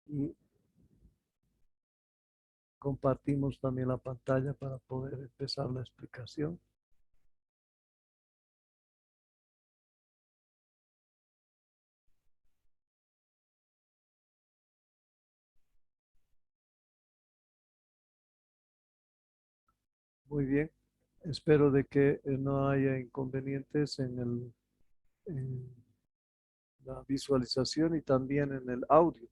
y compartimos también la pantalla para poder empezar la explicación. Muy bien. Espero de que no haya inconvenientes en la visualización y también en el audio.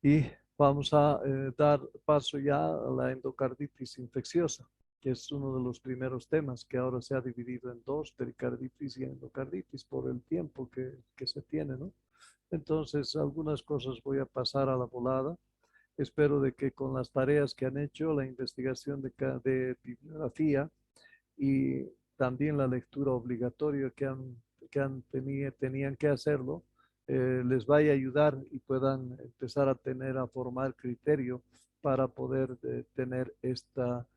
Y vamos a dar paso ya a la endocarditis infecciosa, que es uno de los primeros temas que ahora se ha dividido en dos, pericarditis y endocarditis, por el tiempo que se tiene, ¿no? Entonces, algunas cosas voy a pasar a la volada. Espero de que con las tareas que han hecho, la investigación de bibliografía y también la lectura obligatoria tenían que hacerlo, les vaya a ayudar y puedan empezar a formar criterio para poder tener esta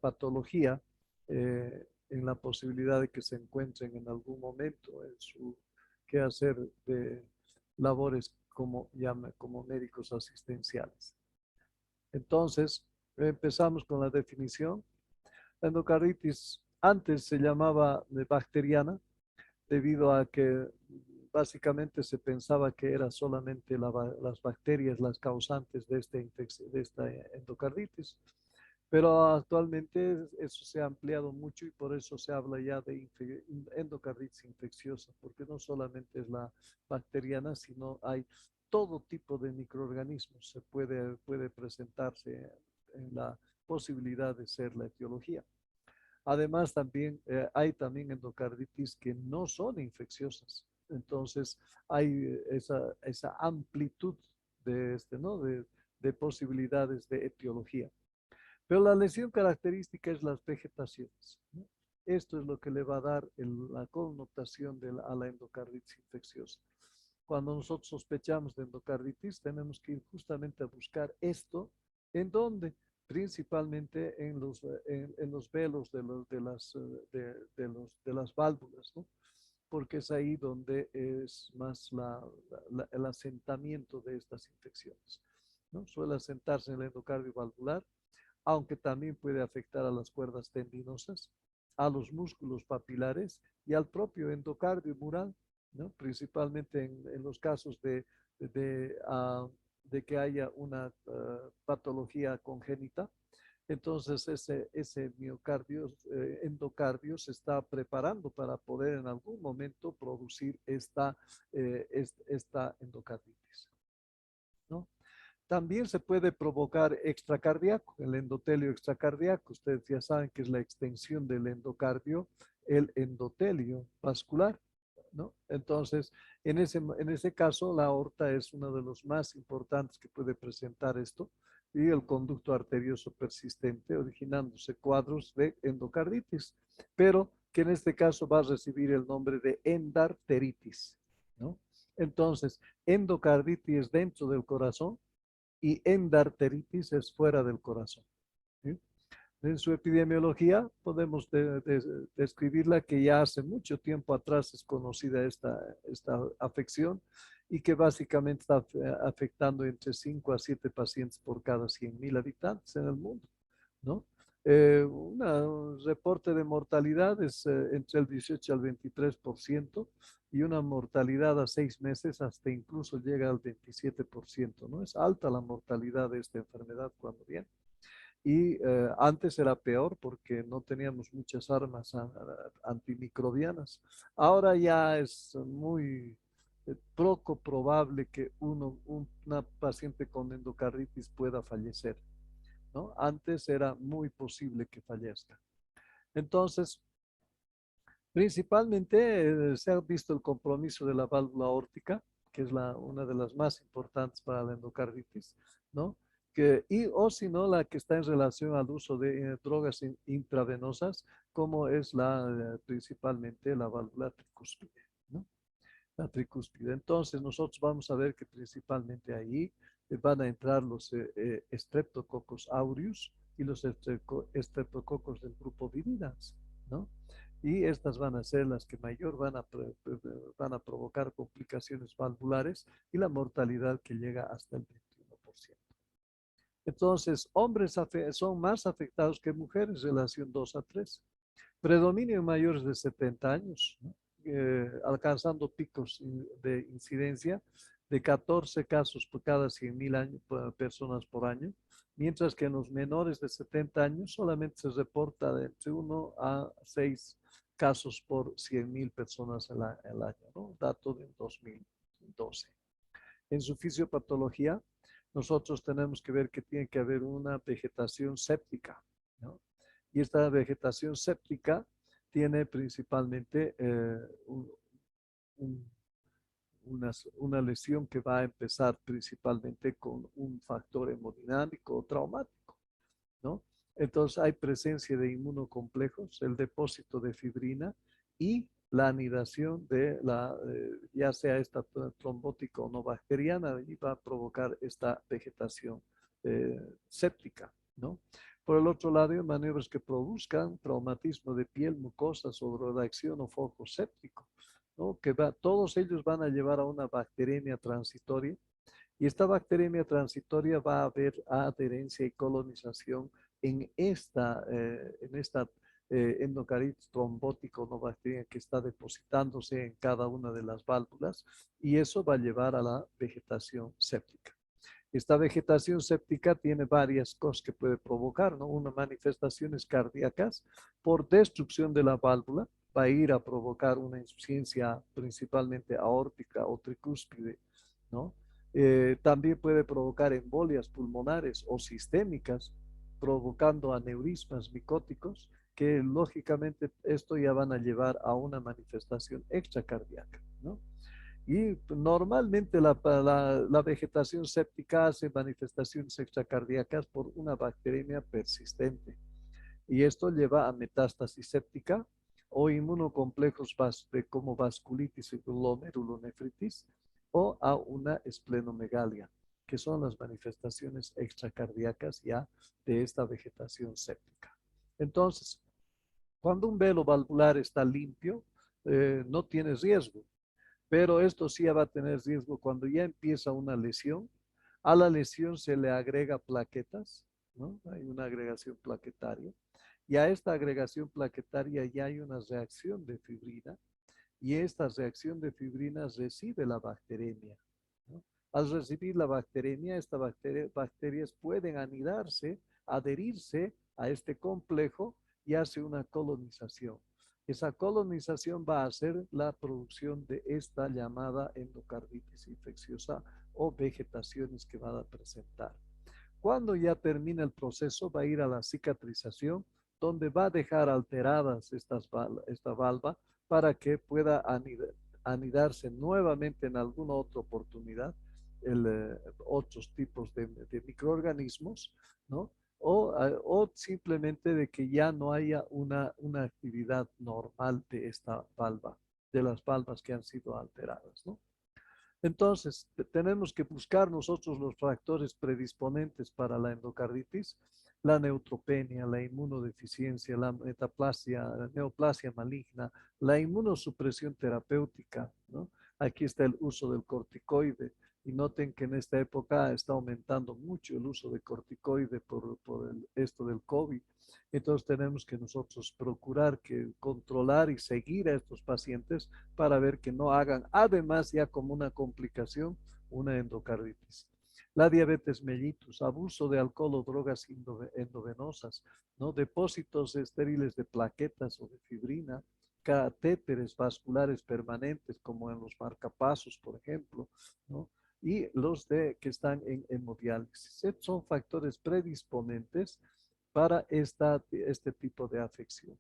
patología en la posibilidad de que se encuentren en algún momento en su quehacer de labores como médicos asistenciales. Entonces, empezamos con la definición. La endocarditis antes se llamaba bacteriana debido a que básicamente se pensaba que era solamente las bacterias las causantes de esta endocarditis, pero actualmente eso se ha ampliado mucho y por eso se habla ya de endocarditis infecciosa, porque no solamente es la bacteriana, sino hay todo tipo de microorganismos puede presentarse en la posibilidad de ser la etiología. Además, también hay también endocarditis que no son infecciosas. Entonces, hay esa amplitud ¿no? de posibilidades de etiología. Pero la lesión característica es las vegetaciones, ¿no? Esto es lo que le va a dar la connotación a la endocarditis infecciosa. Cuando nosotros sospechamos de endocarditis, tenemos que ir justamente a buscar esto. ¿En dónde? Principalmente en los velos de las válvulas, ¿no? Porque es ahí donde es más el asentamiento de estas infecciones, ¿no? Suele asentarse en el endocardio valvular, aunque también puede afectar a las cuerdas tendinosas, a los músculos papilares y al propio endocardio mural, ¿no? Principalmente en los casos de que haya una patología congénita. Entonces ese endocardio se está preparando para poder en algún momento producir esta endocarditis, ¿no? También se puede provocar extracardíaco, el endotelio extracardíaco. Ustedes ya saben que es la extensión del endocardio, el endotelio vascular, ¿no? Entonces, en ese caso, la aorta es uno de los más importantes que puede presentar esto y el conducto arterioso persistente, originándose cuadros de endocarditis, pero que en este caso va a recibir el nombre de endarteritis, ¿no? Entonces, endocarditis dentro del corazón y endarteritis es fuera del corazón, ¿sí? En su epidemiología podemos describirla que ya hace mucho tiempo atrás es conocida esta afección y que básicamente está afectando entre 5 a 7 pacientes por cada 100.000 habitantes en el mundo, ¿no? Un reporte de mortalidad es entre el 18 al 23% y una mortalidad a 6 meses hasta incluso llega al 27%, ¿no? Es alta la mortalidad de esta enfermedad cuando viene. Y antes era peor porque no teníamos muchas armas antimicrobianas. Ahora ya es muy poco probable que una paciente con endocarditis pueda fallecer, ¿no? Antes era muy posible que fallezca. Entonces, principalmente se ha visto el compromiso de la válvula aórtica, que es una de las más importantes para la endocarditis, ¿no? O si no, la que está en relación al uso de drogas intravenosas, como es principalmente la válvula tricúspide, ¿no? La tricúspide. Entonces, nosotros vamos a ver que principalmente ahí van a entrar los Streptococcus aureus y los Streptococcus del grupo Viridans, ¿no? y estas van a ser las que mayor van a provocar complicaciones valvulares y la mortalidad que llega hasta el 21%. Entonces, hombres son más afectados que mujeres, relación 2 a 3. Predominio en mayores de 70 años, ¿no? Alcanzando picos de incidencia de 14 casos por cada 100.000 personas por año, mientras que en los menores de 70 años solamente se reporta de entre 1 a 6 casos por 100.000 personas al año, ¿no? Dato de 2012. En su fisiopatología, nosotros tenemos que ver que tiene que haber una vegetación séptica, ¿no? Y esta vegetación séptica tiene principalmente un, una lesión que va a empezar principalmente con un factor hemodinámico o traumático, ¿no? Entonces hay presencia de inmunocomplejos, el depósito de fibrina y la anidación de ya sea esta trombótica o no bacteriana, y va a provocar esta vegetación séptica, ¿no? Por el otro lado, hay maniobras que produzcan traumatismo de piel, mucosas o reacción o foco séptico, ¿no? Todos ellos van a llevar a una bacteremia transitoria y esta bacteremia transitoria va a haber adherencia y colonización en esta endocaritis trombótico no bacteria que está depositándose en cada una de las válvulas y eso va a llevar a la vegetación séptica. Esta vegetación séptica tiene varias cosas que puede provocar, ¿no? Una, manifestaciones cardíacas por destrucción de la válvula, va a ir a provocar una insuficiencia principalmente aórtica o tricúspide, ¿no? También puede provocar embolias pulmonares o sistémicas, provocando aneurismas micóticos, que lógicamente esto ya van a llevar a una manifestación extracardíaca, ¿no? Y normalmente la vegetación séptica hace manifestaciones extracardíacas por una bacteremia persistente. Y esto lleva a metástasis séptica o inmunocomplejos como vasculitis y glomerulonefritis o a una esplenomegalia, que son las manifestaciones extracardíacas ya de esta vegetación séptica. Entonces, cuando un velo valvular está limpio, no tiene riesgo, pero esto sí va a tener riesgo cuando ya empieza una lesión. A la lesión se le agrega plaquetas, ¿no? Hay una agregación plaquetaria. Y a esta agregación plaquetaria ya hay una reacción de fibrina y esta reacción de fibrina recibe la bacteremia, ¿no? Al recibir la bacteremia, estas bacterias pueden anidarse, adherirse a este complejo y hace una colonización. Esa colonización va a hacer la producción de esta llamada endocarditis infecciosa o vegetaciones que va a presentar. Cuando ya termina el proceso, va a ir a la cicatrización, donde va a dejar alteradas esta valva para que pueda anidarse nuevamente en alguna otra oportunidad otros tipos de microorganismos, ¿no? O simplemente de que ya no haya una actividad normal de esta valva, de las valvas que han sido alteradas, ¿no? Entonces, tenemos que buscar nosotros los factores predisponentes para la endocarditis, la neutropenia, la inmunodeficiencia, la metaplasia, la neoplasia maligna, la inmunosupresión terapéutica, ¿no? Aquí está el uso del corticoide. Y noten que en esta época está aumentando mucho el uso de corticoide por esto del COVID. Entonces tenemos que nosotros procurar que controlar y seguir a estos pacientes para ver que no hagan, además ya como una complicación, una endocarditis. La diabetes mellitus, abuso de alcohol o drogas endovenosas, ¿no? Depósitos estériles de plaquetas o de fibrina, catéteres vasculares permanentes como en los marcapasos, por ejemplo, ¿no? Y los que están en hemodiálisis. Estos son factores predisponentes para este tipo de afección.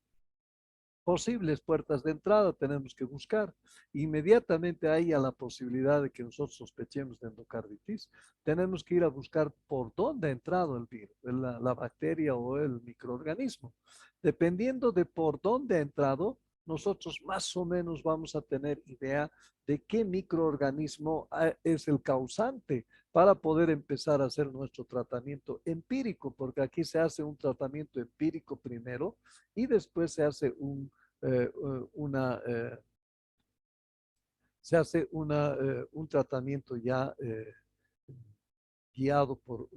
Posibles puertas de entrada tenemos que buscar. Inmediatamente hay a la posibilidad de que nosotros sospechemos de endocarditis, tenemos que ir a buscar por dónde ha entrado el virus, la bacteria o el microorganismo. Dependiendo de por dónde ha entrado, nosotros más o menos vamos a tener idea de qué microorganismo es el causante para poder empezar a hacer nuestro tratamiento empírico, porque aquí se hace un tratamiento empírico primero y después se hace una, se hace un tratamiento ya guiado por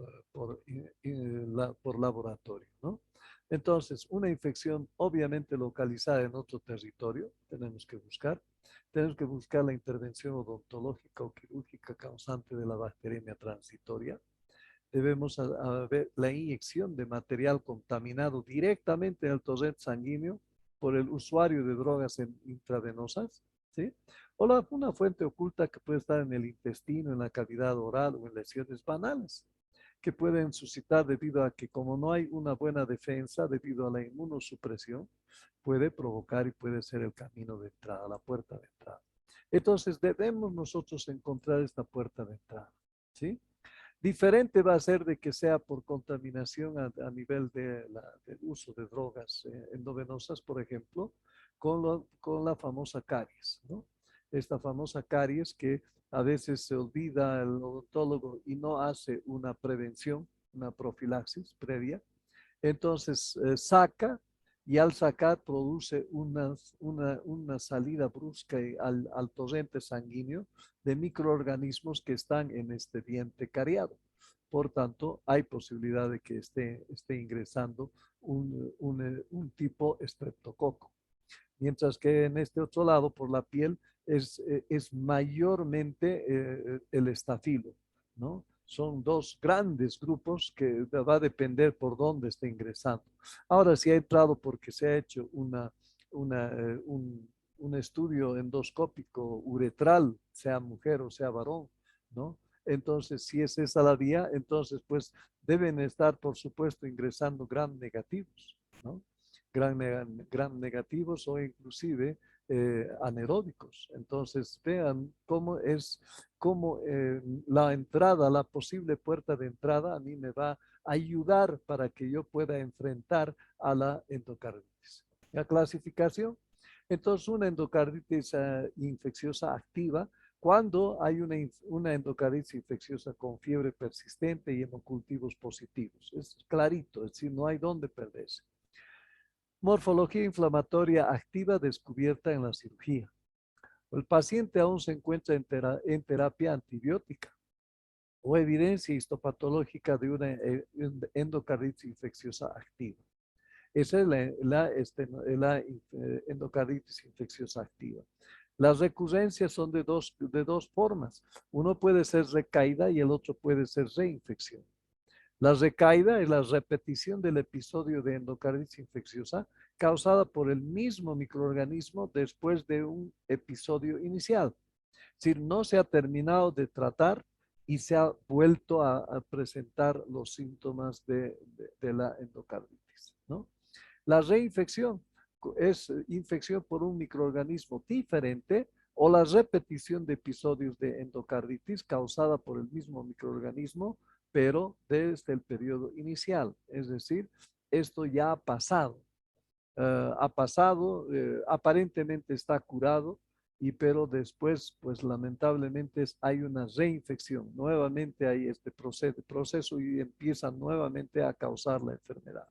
laboratorio, ¿no? Entonces, una infección obviamente localizada en otro territorio, tenemos que buscar la intervención odontológica o quirúrgica causante de la bacteriemia transitoria. Debemos ver la inyección de material contaminado directamente al torrente sanguíneo por el usuario de drogas intravenosas, ¿sí? O una fuente oculta que puede estar en el intestino, en la cavidad oral o en lesiones banales, que pueden suscitar debido a que como no hay una buena defensa, debido a la inmunosupresión, puede provocar y puede ser el camino de entrada, la puerta de entrada. Entonces debemos nosotros encontrar esta puerta de entrada, ¿sí? Diferente va a ser de que sea por contaminación a nivel del uso de drogas endovenosas, por ejemplo, con la famosa caries, ¿no? Esta famosa caries que a veces se olvida el odontólogo y no hace una prevención, una profilaxis previa. Entonces saca y al sacar produce una salida brusca al torrente sanguíneo de microorganismos que están en este diente cariado. Por tanto, hay posibilidad de que esté ingresando un tipo estreptococo. Mientras que en este otro lado, por la piel, es mayormente el estafilo, ¿no? Son dos grandes grupos que va a depender por dónde esté ingresando. Ahora, si ha entrado porque se ha hecho un estudio endoscópico uretral, sea mujer o sea varón, ¿no? Entonces, si es esa la vía, entonces, pues deben estar, por supuesto, ingresando gram negativos, ¿no? Gram negativos o inclusive anaeróbicos. Entonces, vean cómo la entrada, la posible puerta de entrada a mí me va a ayudar para que yo pueda enfrentar a la endocarditis. La clasificación. Entonces, una endocarditis infecciosa activa, cuando hay una endocarditis infecciosa con fiebre persistente y hemocultivos positivos. Es clarito, es decir, no hay dónde perderse. Morfología inflamatoria activa descubierta en la cirugía. El paciente aún se encuentra en terapia antibiótica o evidencia histopatológica de una endocarditis infecciosa activa. Esa es la endocarditis infecciosa activa. Las recurrencias son de dos formas. Uno puede ser recaída y el otro puede ser reinfección. La recaída es la repetición del episodio de endocarditis infecciosa causada por el mismo microorganismo después de un episodio inicial. Es decir, no se ha terminado de tratar y se ha vuelto a presentar los síntomas de la endocarditis, ¿no? La reinfección es infección por un microorganismo diferente o la repetición de episodios de endocarditis causada por el mismo microorganismo, pero desde el periodo inicial. Es decir, esto ya ha pasado, aparentemente está curado, pero después, pues lamentablemente hay una reinfección. Nuevamente hay este proceso y empieza nuevamente a causar la enfermedad.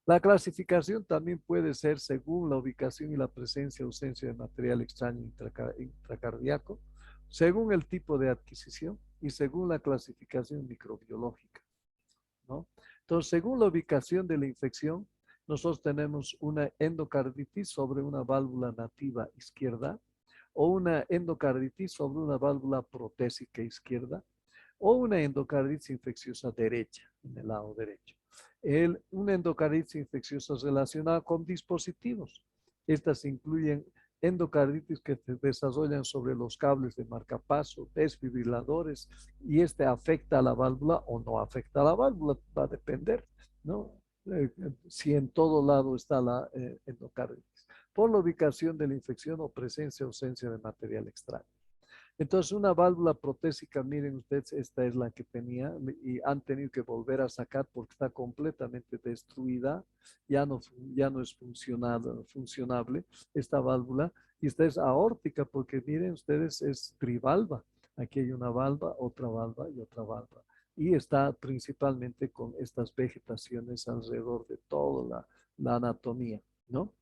La clasificación también puede ser según la ubicación y la presencia o ausencia de material extraño intracardíaco, según el tipo de adquisición y según la clasificación microbiológica, ¿no? Entonces, según la ubicación de la infección, nosotros tenemos una endocarditis sobre una válvula nativa izquierda o una endocarditis sobre una válvula protésica izquierda o una endocarditis infecciosa derecha, en el lado derecho. Una endocarditis infecciosa relacionada con dispositivos. Estas incluyen endocarditis que se desarrollan sobre los cables de marcapaso, desfibriladores, y este afecta a la válvula o no afecta a la válvula, va a depender, ¿no? Si en todo lado está la endocarditis, por la ubicación de la infección o presencia o ausencia de material extraño. Entonces, una válvula protésica, miren ustedes, esta es la que tenía y han tenido que volver a sacar porque está completamente destruida, ya no es funcionable esta válvula. Y esta es aórtica porque miren ustedes, es trivalva. Aquí hay una valva, otra valva y otra valva. Y está principalmente con estas vegetaciones alrededor de toda la anatomía, ¿no?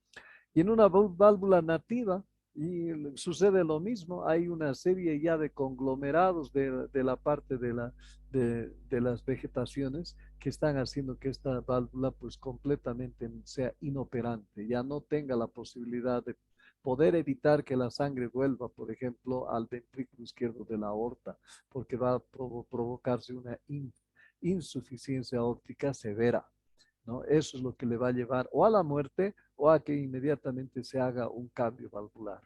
Y en una válvula nativa, y sucede lo mismo, hay una serie ya de conglomerados de la parte de las vegetaciones que están haciendo que esta válvula pues completamente sea inoperante, ya no tenga la posibilidad de poder evitar que la sangre vuelva, por ejemplo, al ventrículo izquierdo de la aorta, porque va a provocarse una insuficiencia óptica severa, ¿no? Eso es lo que le va a llevar o a la muerte o a que inmediatamente se haga un cambio valvular.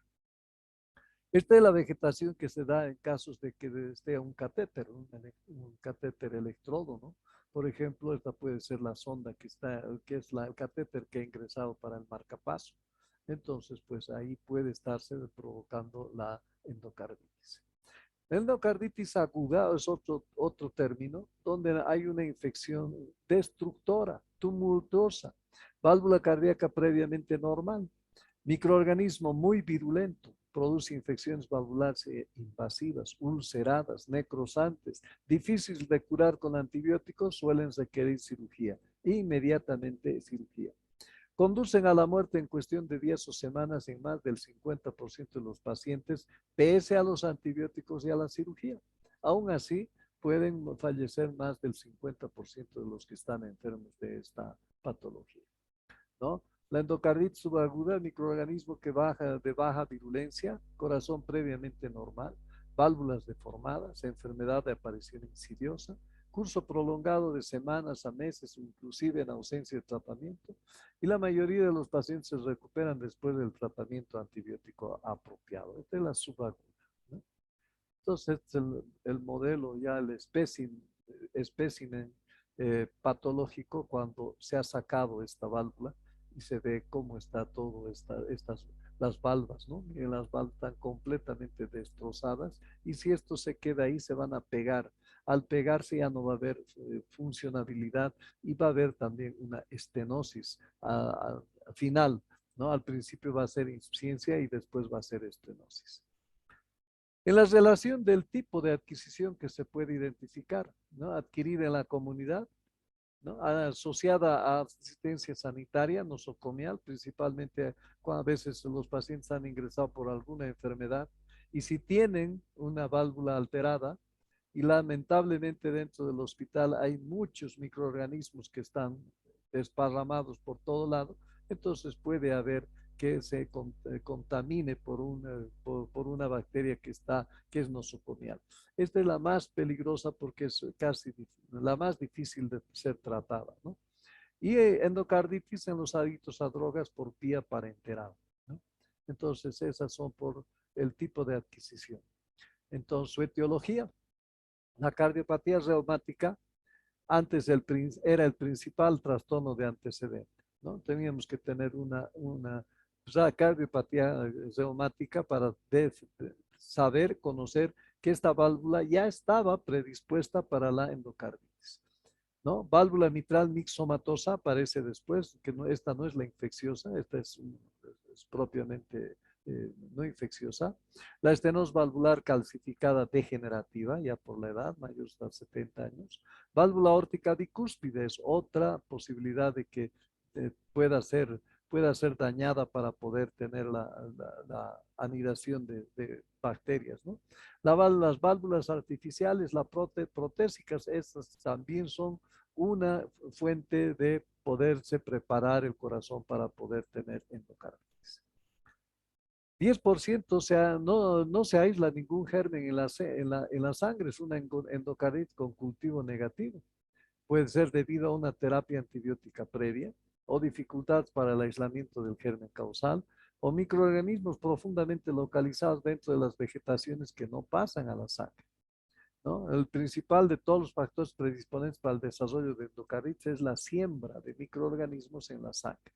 Esta es la vegetación que se da en casos de que esté un catéter electrodo, ¿no? Por ejemplo, esta puede ser la sonda que es el catéter que ha ingresado para el marcapaso. Entonces, pues ahí puede estarse provocando la endocarditis. La endocarditis aguda es otro término donde hay una infección destructora, tumultuosa, válvula cardíaca previamente normal, microorganismo muy virulento, produce infecciones valvulares invasivas, ulceradas, necrosantes, difíciles de curar con antibióticos, suelen requerir cirugía, inmediatamente cirugía. Conducen a la muerte en cuestión de días o semanas en más del 50% de los pacientes, pese a los antibióticos y a la cirugía. Aún así, pueden fallecer más del 50% de los que están enfermos de esta patología, ¿no? La endocarditis subaguda, microorganismo que baja de baja virulencia, corazón previamente normal, válvulas deformadas, enfermedad de aparición insidiosa, curso prolongado de semanas a meses, inclusive en ausencia de tratamiento, y la mayoría de los pacientes se recuperan después del tratamiento antibiótico apropiado. Esta es la subaguda, ¿no? Entonces, este es el modelo, ya el espécimen patológico cuando se ha sacado esta válvula y se ve cómo está todo las valvas, ¿no? Miren, las valvas están completamente destrozadas y si esto se queda ahí se van a pegar. Al pegarse ya no va a haber funcionabilidad y va a haber también una estenosis final, ¿no? Al principio va a ser insuficiencia y después va a ser estenosis. En la relación del tipo de adquisición que se puede identificar, ¿no? Adquirida en la comunidad, ¿no? Asociada a asistencia sanitaria nosocomial, principalmente cuando a veces los pacientes han ingresado por alguna enfermedad y si tienen una válvula alterada y lamentablemente dentro del hospital hay muchos microorganismos que están desparramados por todo lado, entonces puede haber que se contamine por una bacteria que es nosocomial. Esta es la más peligrosa porque es casi la más difícil de ser tratada, ¿no? Y endocarditis en los adictos a drogas por vía parenteral, ¿no? Entonces, esas son por el tipo de adquisición. Entonces, su etiología, la cardiopatía reumática, antes era el principal trastorno de antecedente, ¿no? Teníamos que tener una cardiopatía reumática para saber, conocer que esta válvula ya estaba predispuesta para la endocarditis, ¿no? Válvula mitral mixomatosa aparece después, que no, esta no es la infecciosa, esta es propiamente no infecciosa. La estenosis valvular calcificada degenerativa, ya por la edad, mayor de 70 años. Válvula aórtica bicúspide es otra posibilidad de que pueda ser dañada para poder tener la anidación de bacterias, ¿no? Las válvulas artificiales, protésicas, estas también son una fuente de poderse preparar el corazón para poder tener endocarditis. 10%, o sea, no se aísla ningún germen en la sangre, es una endocarditis con cultivo negativo. Puede ser debido a una terapia antibiótica previa o dificultad para el aislamiento del germen causal o microorganismos profundamente localizados dentro de las vegetaciones que no pasan a la sangre, ¿no? El principal de todos los factores predisponentes para el desarrollo de endocarditis es la siembra de microorganismos en la sangre.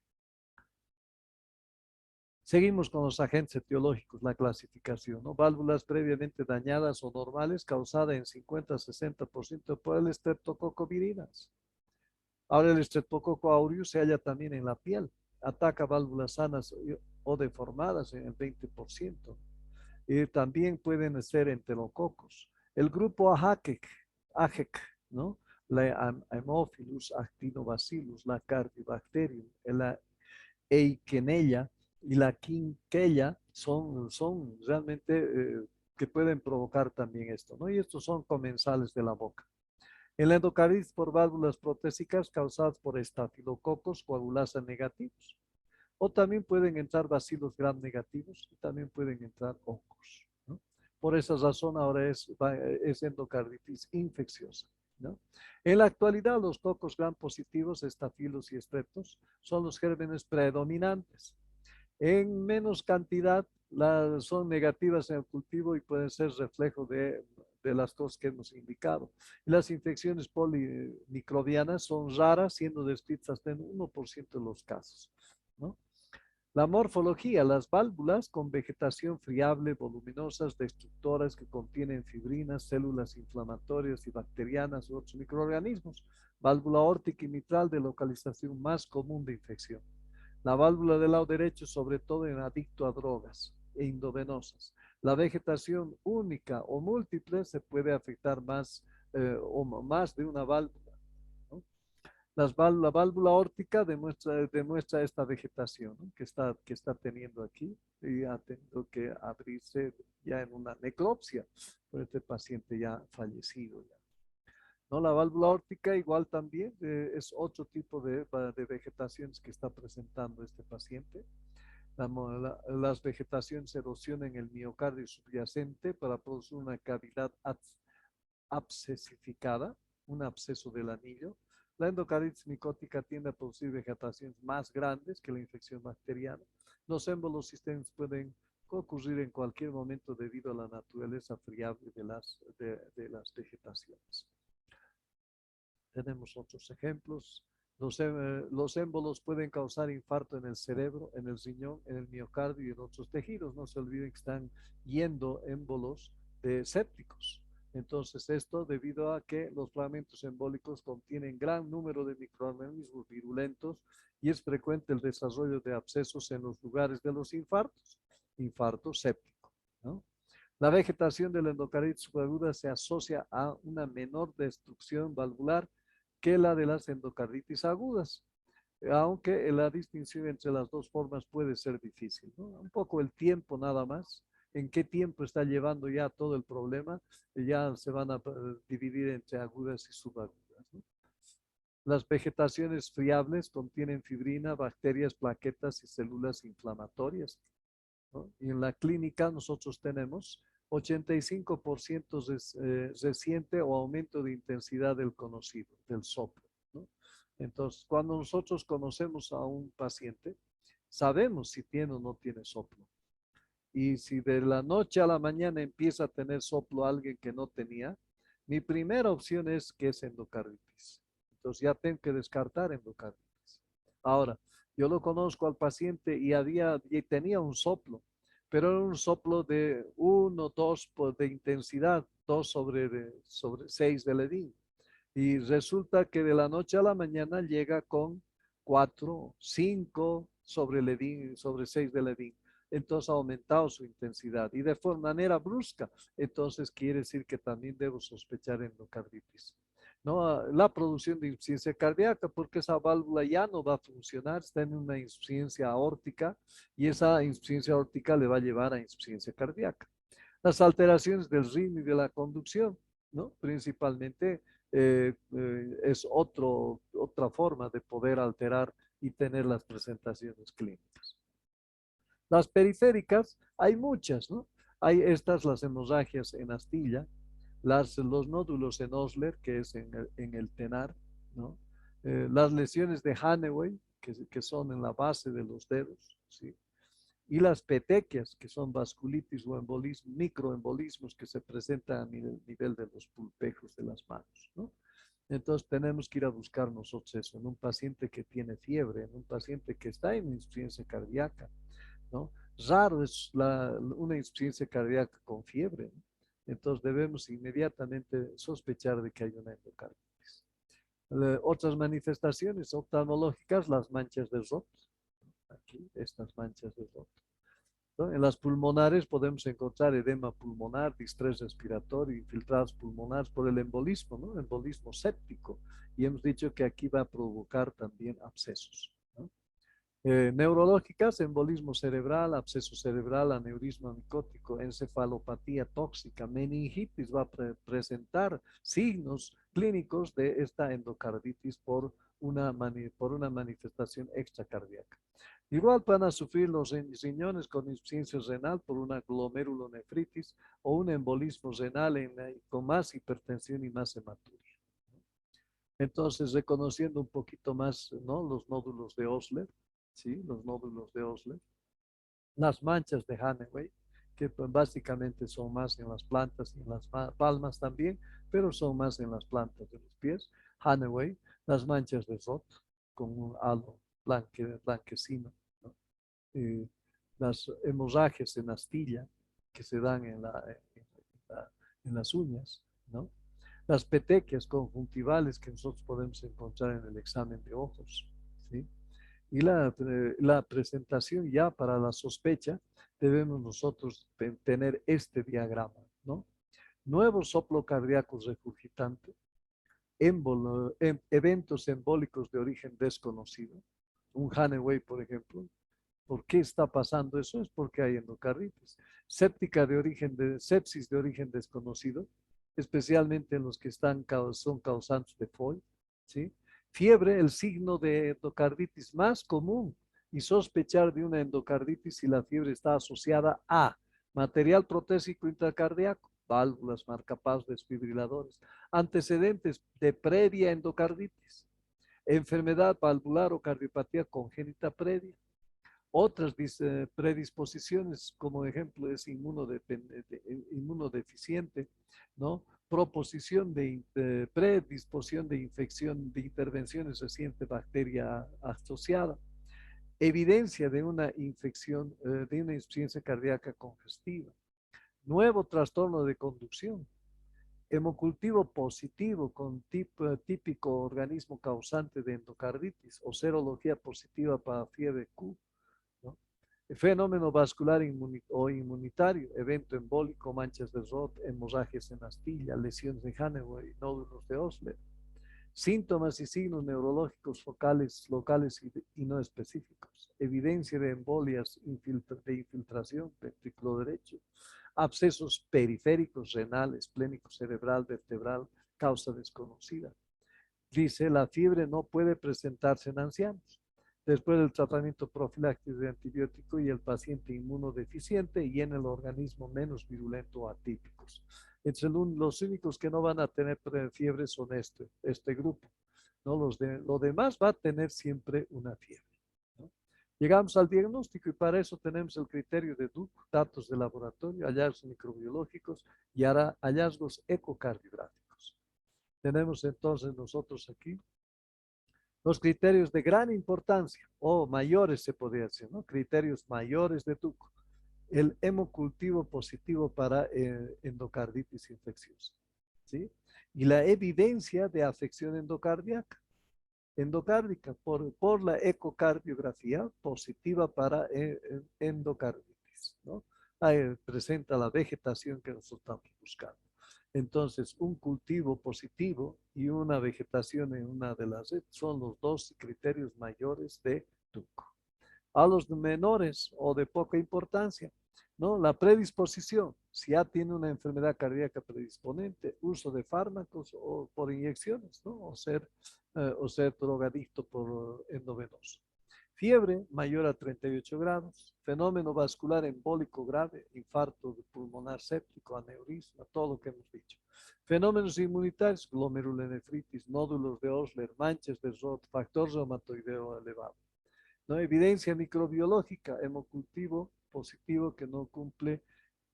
Seguimos con los agentes etiológicos, la clasificación, ¿no? Válvulas previamente dañadas o normales causada en 50-60% por el Streptococcus viridans. Ahora el Streptococcus aureus se halla también en la piel, ataca válvulas sanas o deformadas en el 20%. También pueden ser enterococos. El grupo AHEC, ¿no? La Haemophilus actinobacillus, la Cardibacterium, la Eikenella y la quinquella son realmente que pueden provocar también esto, ¿no? Y estos son comensales de la boca. En la endocarditis por válvulas protésicas causadas por estafilococos coagulasa negativos. O también pueden entrar bacilos gram negativos y también pueden entrar hongos, ¿no? Por esa razón ahora es endocarditis infecciosa, ¿no? En la actualidad los cocos gram positivos, estafilos y estreptos son los gérmenes predominantes. En menos cantidad son negativas en el cultivo y pueden ser reflejo de las cosas que hemos indicado. Y las infecciones polimicrobianas son raras, siendo descritas hasta en 1% de los casos, ¿no? La morfología, las válvulas con vegetación friable, voluminosas, destructoras que contienen fibrinas, células inflamatorias y bacterianas u otros microorganismos. Válvula órtica y mitral de localización más común de infección. La válvula del lado derecho, sobre todo en adicto a drogas e endovenosas. La vegetación única o múltiple se puede afectar más o más de una válvula, ¿no? La válvula órtica demuestra esta vegetación, ¿no? que está teniendo aquí y ha tenido que abrirse ya en una necropsia por este paciente ya fallecido. Ya, ¿no? La válvula órtica igual también es otro tipo de vegetaciones que está presentando este paciente. Las vegetaciones erosionan el miocardio subyacente para producir una cavidad abscesificada, un absceso del anillo. La endocarditis micótica tiende a producir vegetaciones más grandes que la infección bacteriana. Los émbolos sistémicos pueden ocurrir en cualquier momento debido a la naturaleza friable de las vegetaciones. Tenemos otros ejemplos. Los émbolos pueden causar infarto en el cerebro, en el riñón, en el miocardio y en otros tejidos. No se olviden que están yendo émbolos sépticos. Entonces, esto debido a que los fragmentos embólicos contienen gran número de microorganismos virulentos y es frecuente el desarrollo de abscesos en los lugares de los infartos, infarto séptico, ¿no? La vegetación de la endocarditis subaguda se asocia a una menor destrucción valvular que la de las endocarditis agudas, aunque la distinción entre las dos formas puede ser difícil, ¿no? Un poco el tiempo nada más, en qué tiempo está llevando ya todo el problema, ya se van a dividir entre agudas y subagudas, ¿no? Las vegetaciones friables contienen fibrina, bacterias, plaquetas y células inflamatorias, ¿no? Y en la clínica nosotros tenemos 85% reciente o aumento de intensidad del conocido, del soplo, ¿no? Entonces, cuando nosotros conocemos a un paciente, sabemos si tiene o no tiene soplo. Y si de la noche a la mañana empieza a tener soplo alguien que no tenía, mi primera opción es que es endocarditis. Entonces ya tengo que descartar endocarditis. Ahora, yo lo conozco al paciente y tenía un soplo, pero era un soplo de 1, 2 de intensidad, 2 sobre 6 de Levin. Y resulta que de la noche a la mañana llega con 4, 5 sobre Levin, sobre 6 de Levin. Entonces ha aumentado su intensidad y de manera brusca. Entonces quiere decir que también debo sospechar endocarditis, ¿no? La producción de insuficiencia cardíaca, porque esa válvula ya no va a funcionar, está en una insuficiencia aórtica y esa insuficiencia aórtica le va a llevar a insuficiencia cardíaca. Las alteraciones del ritmo y de la conducción, ¿no? Principalmente es otra forma de poder alterar y tener las presentaciones clínicas. Las periféricas, hay muchas, ¿no? Hay las hemorragias en astilla, los nódulos en Osler, que es en el tenar, ¿no? Las lesiones de Haneway, que son en la base de los dedos, ¿sí? Y las petequias, que son vasculitis o embolismos, microembolismos que se presentan a nivel de los pulpejos de las manos, ¿no? Entonces tenemos que ir a buscar nosotros eso en un paciente que tiene fiebre, en un paciente que está en insuficiencia cardíaca, ¿no? Raro es una insuficiencia cardíaca con fiebre, ¿no? Entonces debemos inmediatamente sospechar de que hay una endocarditis. Otras manifestaciones oftalmológicas, las manchas de Rot, aquí, estas manchas de Rot, ¿no? En las pulmonares podemos encontrar edema pulmonar, distrés respiratorio, infiltrados pulmonares por el embolismo, ¿no? Embolismo séptico. Y hemos dicho que aquí va a provocar también abscesos, ¿no? Neurológicas, embolismo cerebral, absceso cerebral, aneurisma micótico, encefalopatía tóxica, meningitis va a presentar signos clínicos de esta endocarditis por una manifestación extracardíaca. Igual van a sufrir los riñones con insuficiencia renal por una glomerulonefritis o un embolismo renal con más hipertensión y más hematuria. Entonces, reconociendo un poquito más, ¿no?, los nódulos de Osler, ¿sí? Los nódulos de Osler, las manchas de Haneway, que pues, básicamente son más en las plantas y en las palmas también, pero son más en las plantas de los pies. Haneway, las manchas de Roth con un halo blanquecino, ¿no? Eh, las hemorragias en astilla que se dan en las uñas, ¿no? Las petequias conjuntivales que nosotros podemos encontrar en el examen de ojos, ¿sí? Y la presentación ya para la sospecha, debemos nosotros tener este diagrama, ¿no? Nuevo soplo cardíaco regurgitante, eventos embólicos de origen desconocido, un Haneway, por ejemplo. ¿Por qué está pasando eso? Es porque hay endocarditis. Sepsis de origen desconocido, especialmente en los que son causantes de FOI, ¿sí? Fiebre, el signo de endocarditis más común, y sospechar de una endocarditis si la fiebre está asociada a material protésico intracardíaco, válvulas, marcapasos, desfibriladores, antecedentes de previa endocarditis, enfermedad valvular o cardiopatía congénita previa. Otras predisposiciones, como ejemplo, es inmunodeficiente, ¿no? Proposición de predisposición de infección de intervenciones reciente bacteria asociada, evidencia de una infección, de una insuficiencia cardíaca congestiva, nuevo trastorno de conducción, hemocultivo positivo con típico organismo causante de endocarditis o serología positiva para fiebre Q, ¿no? Fenómeno vascular o inmunitario, evento embólico, manchas de Roth, hemorragias en astilla, lesiones de Haneway, nódulos de Osler. Síntomas y signos neurológicos focales, locales y no específicos. Evidencia de embolias de infiltración, ventrículo derecho. Abscesos periféricos, renales, plénico cerebral, vertebral, causa desconocida. Dice, la fiebre no puede presentarse en ancianos después del tratamiento profiláctico de antibiótico y el paciente inmunodeficiente y en el organismo menos virulento o atípicos. Los únicos que no van a tener fiebre son este grupo, ¿no? Lo demás va a tener siempre una fiebre, ¿no? Llegamos al diagnóstico y para eso tenemos el criterio de Duke, datos de laboratorio, hallazgos microbiológicos y ahora hallazgos ecocardiográficos. Tenemos entonces nosotros aquí los criterios de gran importancia o mayores se podría decir, ¿no? Criterios mayores de Tuco. El hemocultivo positivo para endocarditis infecciosa, ¿sí? Y la evidencia de afección endocárdica por la ecocardiografía positiva para endocarditis, ¿no? Ahí presenta la vegetación que nosotros estamos buscando. Entonces, un cultivo positivo y una vegetación en una de las redes son los dos criterios mayores de Tuco. A los menores o de poca importancia, ¿no? La predisposición, si ya tiene una enfermedad cardíaca predisponente, uso de fármacos o por inyecciones, ¿no? O ser drogadicto por endovenoso. Fiebre mayor a 38 grados, fenómeno vascular embólico grave, infarto pulmonar séptico, aneurisma, todo lo que hemos dicho. Fenómenos inmunitarios, glomerulonefritis, nódulos de Osler, manchas de Roth, factor reumatoideo elevado. ¿No? Evidencia microbiológica, hemocultivo positivo que no cumple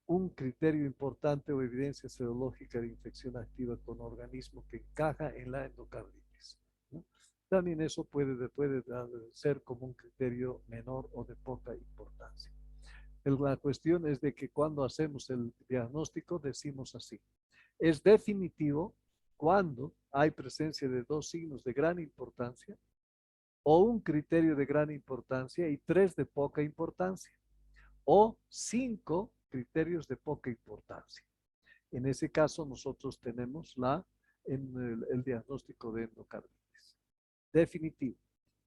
un criterio importante o evidencia serológica de infección activa con organismo que encaja en la endocarditis, ¿no? También eso puede ser como un criterio menor o de poca importancia. La cuestión es de que cuando hacemos el diagnóstico decimos así, es definitivo cuando hay presencia de dos signos de gran importancia o un criterio de gran importancia y tres de poca importancia o 5 criterios de poca importancia. En ese caso, nosotros tenemos el diagnóstico de endocarditis. Definitivo.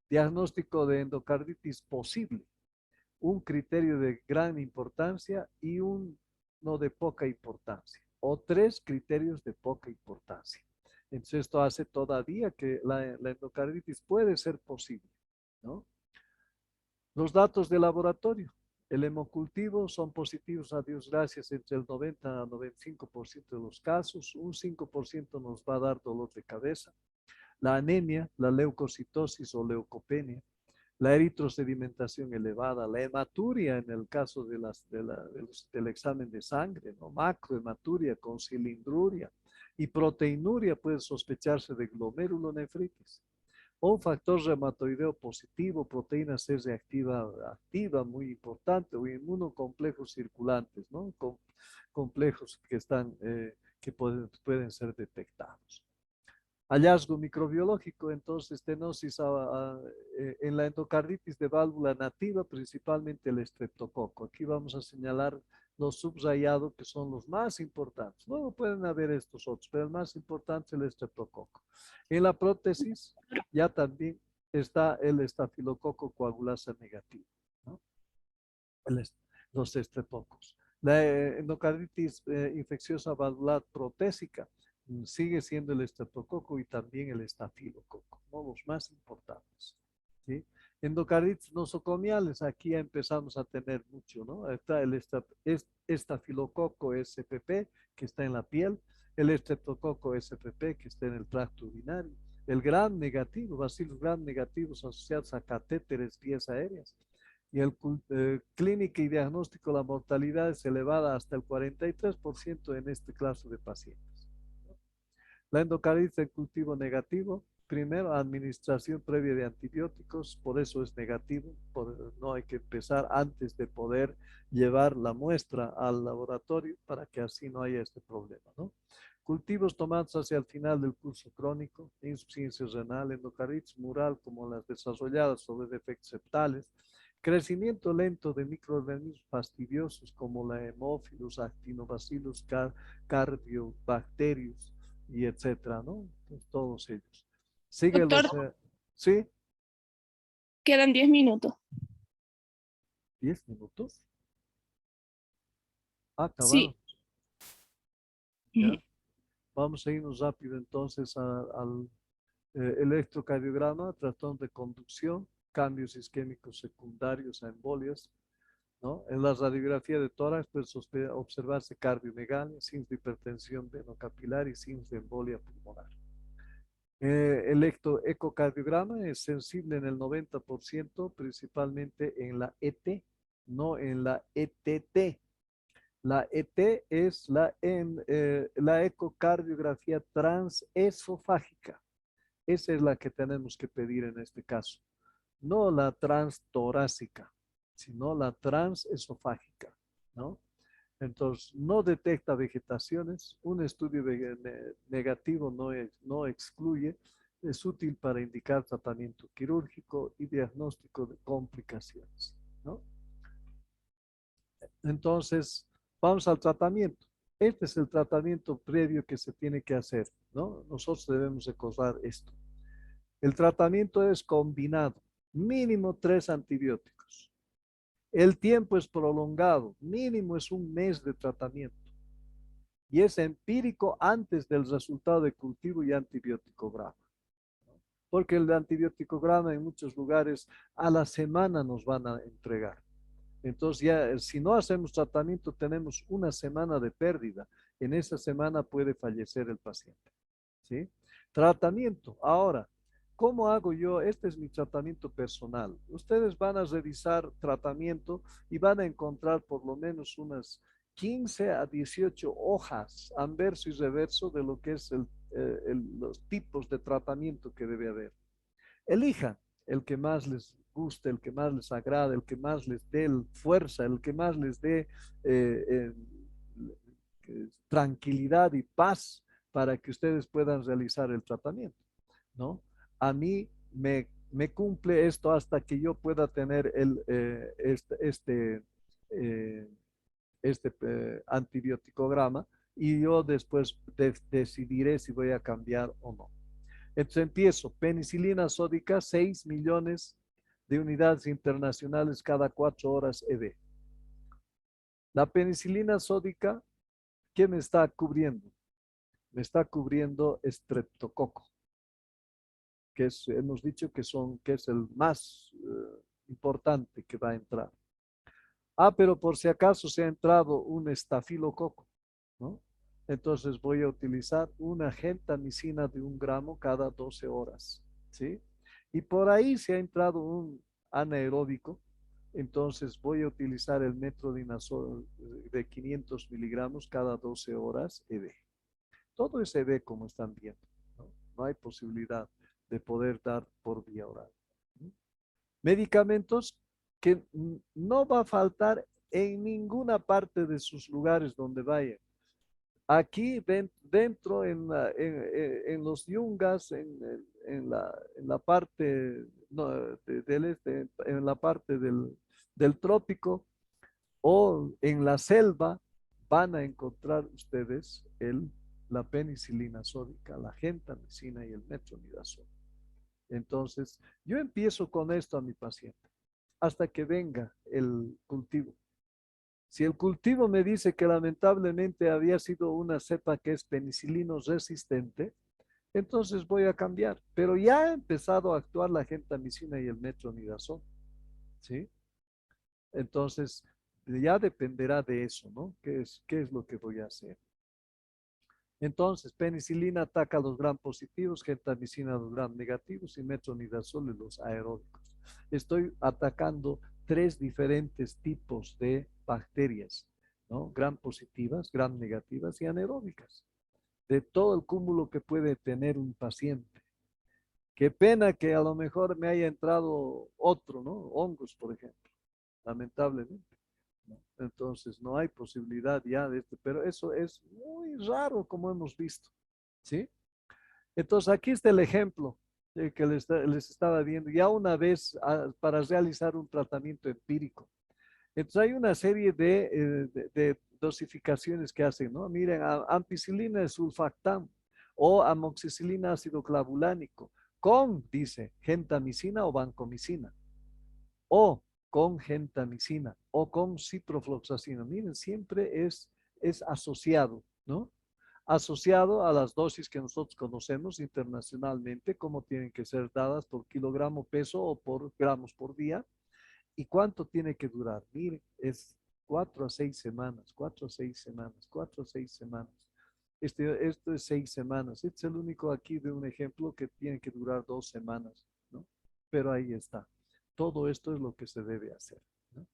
Diagnóstico de endocarditis posible, un criterio de gran importancia y uno de poca importancia, o tres criterios de poca importancia. Entonces esto hace todavía que la endocarditis puede ser posible, ¿no? Los datos de laboratorio. El hemocultivo son positivos, a Dios gracias, entre el 90 a 95% de los casos. Un 5% nos va a dar dolor de cabeza. La anemia, la leucocitosis o leucopenia, la eritrosedimentación elevada, la hematuria en el caso del examen de sangre, ¿no? Macrohematuria con cilindruria y proteinuria puede sospecharse de glomerulonefritis. O un factor reumatoideo positivo, proteína C reactiva activa, muy importante, o inmunocomplejos circulantes, ¿no? Complejos que están, que pueden ser detectados. Hallazgo microbiológico, entonces, estenosis en la endocarditis de válvula nativa, principalmente el estreptococo. Aquí vamos a señalar los subrayados que son los más importantes. Luego pueden haber estos otros, pero el más importante es el estreptococo. En la prótesis ya también está el estafilococo coagulasa negativo, ¿no? Los estreptococos. La endocarditis infecciosa valvular protésica sigue siendo el estreptococo y también el estafilococo, ¿no? Los más importantes, ¿sí? Endocarditis nosocomiales, aquí ya empezamos a tener mucho, ¿no? Está el estafilococo SPP, que está en la piel, el estreptococo SPP, que está en el tracto urinario, el gram negativo, bacilos gram negativos asociados a catéteres, vías aéreas, y el clínica y diagnóstico, la mortalidad es elevada hasta el 43% en este caso de pacientes. La endocarditis en cultivo negativo, primero, administración previa de antibióticos, por eso es negativo, no hay que empezar antes de poder llevar la muestra al laboratorio para que así no haya este problema, ¿no? Cultivos tomados hacia el final del curso crónico, insuficiencia renal, endocarditis mural como las desarrolladas sobre defectos septales, crecimiento lento de microorganismos fastidiosos como la Haemophilus, Actinobacillus, Cardiobacterius, y etcétera, ¿no? Pues todos ellos. Sigue Doctor, los, ¿sí? quedan 10 minutos. 10 minutos. Acabaron. Sí. ¿Ya? Vamos a irnos rápido entonces al electrocardiograma, trastorno de conducción, cambios isquémicos secundarios a embolias, ¿no? En la radiografía de tórax puede observarse cardiomegalia, signos de hipertensión venocapilar y signos de embolia pulmonar. El ecocardiograma es sensible en el 90%, principalmente en la ET, no en la ETT. La ET es la ecocardiografía transesofágica. Esa es la que tenemos que pedir en este caso. No la transtorácica, sino la transesofágica, ¿no? Entonces, no detecta vegetaciones. Un estudio negativo no excluye. Es útil para indicar tratamiento quirúrgico y diagnóstico de complicaciones, ¿no? Entonces, vamos al tratamiento. Este es el tratamiento previo que se tiene que hacer, ¿no? Nosotros debemos recordar esto. El tratamiento es combinado, mínimo 3 antibióticos. El tiempo es prolongado, mínimo es un mes de tratamiento. Y es empírico antes del resultado de cultivo y antibióticograma. Porque el antibióticograma en muchos lugares a la semana nos van a entregar. Entonces ya, si no hacemos tratamiento, tenemos una semana de pérdida. En esa semana puede fallecer el paciente, ¿sí? Tratamiento. Ahora, ¿cómo hago yo? Este es mi tratamiento personal. Ustedes van a revisar tratamiento y van a encontrar por lo menos unas 15 a 18 hojas, anverso y reverso, de lo que es los tipos de tratamiento que debe haber. Elijan el que más les guste, el que más les agrade, el que más les dé fuerza, el que más les dé tranquilidad y paz para que ustedes puedan realizar el tratamiento, ¿no? A mí me cumple esto hasta que yo pueda tener eh, antibióticograma y yo después decidiré si voy a cambiar o no. Entonces empiezo, penicilina sódica, 6 millones de unidades internacionales cada 4 horas ED. La penicilina sódica, ¿qué me está cubriendo? Me está cubriendo estreptococo, que es, hemos dicho que es el más importante que va a entrar. Ah, pero por si acaso se ha entrado un estafilococo, ¿no? Entonces voy a utilizar una gentamicina de 1 gramo cada 12 horas, ¿sí? Y por ahí se ha entrado un anaeróbico, entonces voy a utilizar el metronidazol de 500 miligramos cada 12 horas ED. Todo es ED como están viendo, ¿no? No hay posibilidad de poder dar por vía oral. ¿No? Medicamentos que no va a faltar en ninguna parte de sus lugares donde vayan. Aquí dentro, en los yungas, en la parte no, del este, en la parte del trópico o en la selva, van a encontrar ustedes la penicilina sódica, la gentamicina y el metronidazol. Entonces, yo empiezo con esto a mi paciente hasta que venga el cultivo. Si el cultivo me dice que lamentablemente había sido una cepa que es penicilino resistente, entonces voy a cambiar. Pero ya ha empezado a actuar la gentamicina y el metronidazol, ¿sí? Entonces, ya dependerá de eso, ¿no? ¿Qué es lo que voy a hacer? Entonces, penicilina ataca a los gram positivos, gentamicina a los gram negativos y metronidazol a los aeróbicos. Estoy atacando 3 diferentes tipos de bacterias, ¿no? Gram positivas, gram negativas y anaeróbicas, de todo el cúmulo que puede tener un paciente. Qué pena que a lo mejor me haya entrado otro, ¿no? Hongos, por ejemplo, lamentablemente. ¿No? Entonces no hay posibilidad ya de esto, pero eso es muy raro como hemos visto, ¿sí? Entonces aquí está el ejemplo que les estaba viendo, ya una vez para realizar un tratamiento empírico. Entonces hay una serie de dosificaciones que hacen, ¿no? Miren, ampicilina sulfactam o amoxicilina ácido clavulánico con, dice, gentamicina o vancomicina o con gentamicina o con ciprofloxacina. Miren, siempre es asociado, ¿no? Asociado a las dosis que nosotros conocemos internacionalmente, como tienen que ser dadas por kilogramo peso o por gramos por día. ¿Y cuánto tiene que durar? Miren, es 4 a 6 semanas, 4 a 6 semanas, 4 a 6 semanas. Esto es 6 semanas. Este es el único aquí de un ejemplo que tiene que durar 2 semanas, ¿no? Pero ahí está. Todo esto es lo que se debe hacer, ¿no?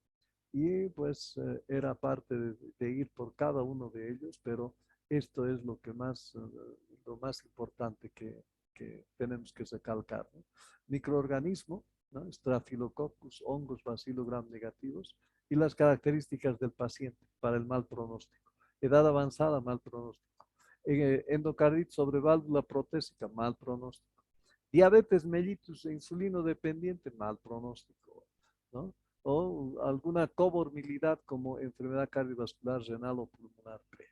Y pues era parte de ir por cada uno de ellos, pero esto es lo más importante que tenemos que recalcar, ¿no? Microorganismo, ¿no? Staphylococcus, hongos, bacilo gram negativos y las características del paciente para el mal pronóstico. Edad avanzada, mal pronóstico. Endocarditis sobre válvula protésica, mal pronóstico. Diabetes mellitus e insulino dependiente, mal pronóstico, ¿no? O alguna comorbilidad como enfermedad cardiovascular, renal o pulmonar previa.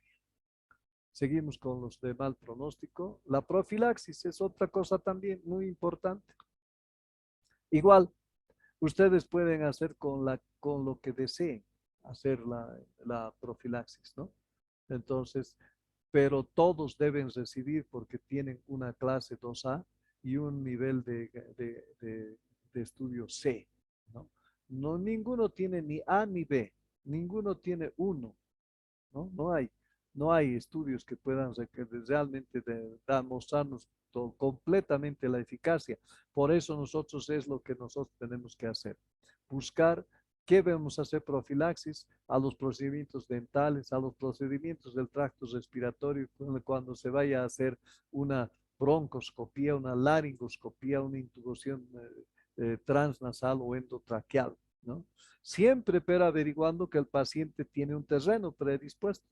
Seguimos con los de mal pronóstico. La profilaxis es otra cosa también muy importante. Igual, ustedes pueden hacer con lo que deseen hacer la profilaxis, ¿no? Entonces, pero todos deben recibir porque tienen una clase 2A y un nivel de estudio C, ¿no? No, ninguno tiene ni A ni B, ninguno tiene 1, ¿no? No hay estudios que puedan realmente mostrarnos completamente la eficacia. Por eso nosotros es lo que nosotros tenemos que hacer. Buscar qué debemos hacer profilaxis a los procedimientos dentales, a los procedimientos del tracto respiratorio, cuando se vaya a hacer una broncoscopía, una laringoscopía, una intubación transnasal o endotraqueal, ¿no? Siempre pero averiguando que el paciente tiene un terreno predispuesto.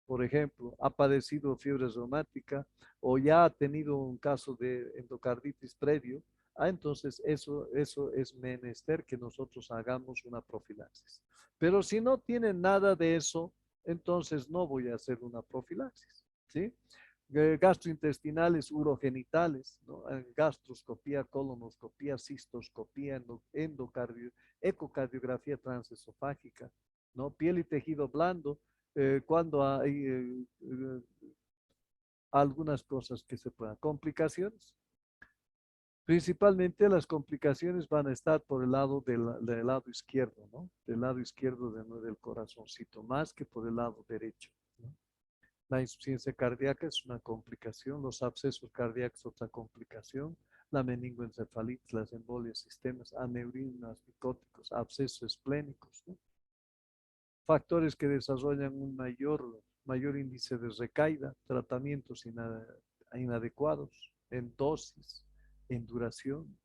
Por ejemplo, ha padecido fiebre reumática o ya ha tenido un caso de endocarditis previo, entonces eso es menester que nosotros hagamos una profilaxis. Pero si no tiene nada de eso, entonces no voy a hacer una profilaxis, ¿sí? gastrointestinales, urogenitales, ¿no? Gastroscopía, colonoscopía, cistoscopía, endocardio, ecocardiografía transesofágica, ¿no? Piel y tejido blando, cuando hay algunas cosas que se puedan. Complicaciones. Principalmente las complicaciones van a estar por el lado del lado izquierdo, ¿no? Del lado izquierdo del corazoncito, más que por el lado derecho, ¿no? La insuficiencia cardíaca es una complicación, los abscesos cardíacos otra complicación, la meningoencefalitis, las embolias, sistemas, aneurismas, picóticos, abscesos esplénicos, ¿no? Factores que desarrollan un mayor índice de recaída, tratamientos inadecuados en dosis, en duración,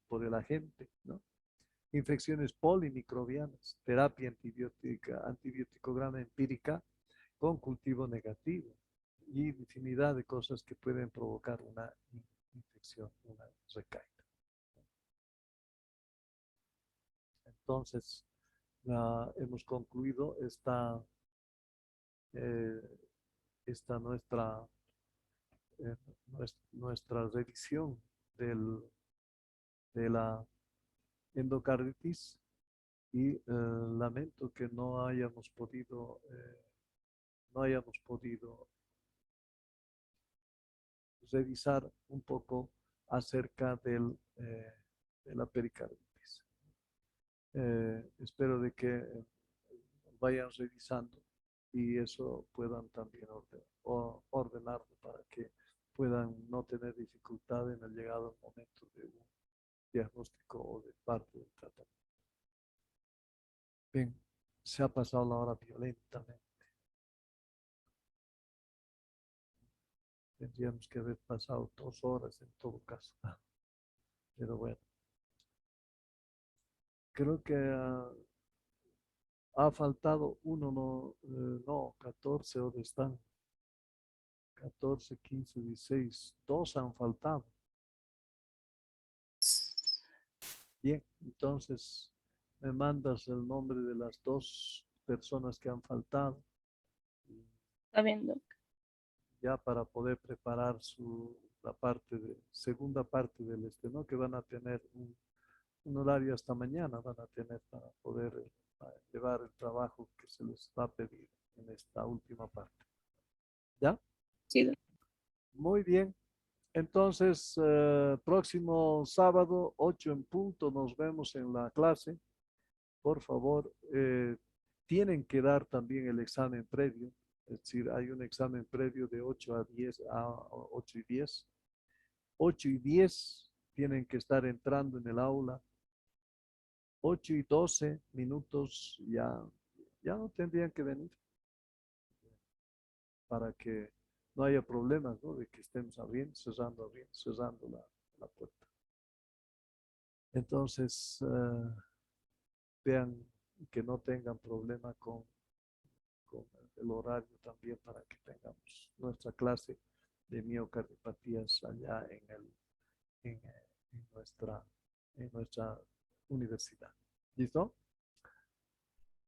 por el agente, ¿no? Infecciones polimicrobianas, terapia antibiótica, antibióticograma empírica con cultivo negativo y infinidad de cosas que pueden provocar una infección, una recaída. Entonces, hemos concluido eh, eh, nuestra revisión de la endocarditis y lamento que no hayamos podido revisar un poco acerca de la pericarditis. Espero de que vayan revisando y eso puedan también ordenarlo para que puedan no tener dificultad en el llegado al momento de un diagnóstico o de parte del tratamiento. Bien, se ha pasado la hora violentamente. Tendríamos que haber pasado 2 horas en todo caso. Pero bueno, creo que ha faltado uno, no, 14, ¿dónde están? 14, 15, 16, 2 han faltado. Bien, entonces me mandas el nombre de las 2 personas que han faltado, Está bien, Doc. ya para poder preparar segunda parte del ¿no? Que van a tener un horario hasta mañana, van a tener para poder llevar el trabajo que se les va a pedir en esta última parte. ¿Ya? Sí, Doc. Muy bien. Entonces, próximo sábado, 8 en punto, nos vemos en la clase. Por favor, tienen que dar también el examen previo. Es decir, hay un examen previo de 8 a 10, a 8 y 10. 8 y 10 tienen que estar entrando en el aula. 8 y 12 minutos ya no tendrían que venir para que no haya problemas, ¿no? De que estemos abriendo, cerrando la puerta. Entonces, vean que no tengan problema con el horario también para que tengamos nuestra clase de miocardiopatías allá en, en nuestra universidad. ¿Listo?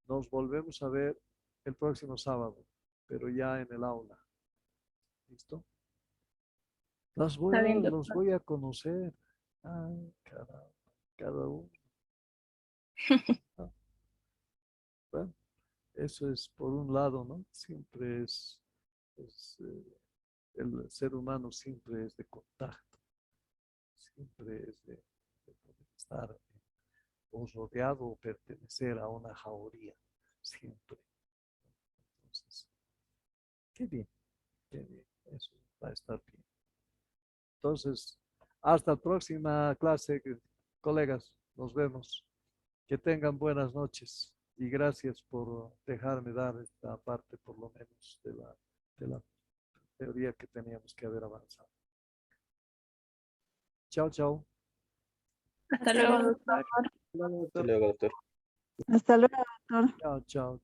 Nos volvemos a ver el próximo sábado, pero ya en el aula. ¿Listo? Está bien, Los doctor. voy a conocer. Ay, caramba, cada uno. Ah, bueno, eso es por un lado, ¿no? Siempre el ser humano siempre es de contacto, siempre es de poder estar o rodeado o pertenecer a una jauría, siempre. Entonces, qué bien, eso va a estar bien. Entonces, hasta la próxima clase, colegas, nos vemos. Que tengan buenas noches y gracias por dejarme dar esta parte, por lo menos, de la teoría que teníamos que haber avanzado. Chao, chao. Hasta luego, doctor. Hasta luego, doctor. Hasta luego, doctor. Chao, chao.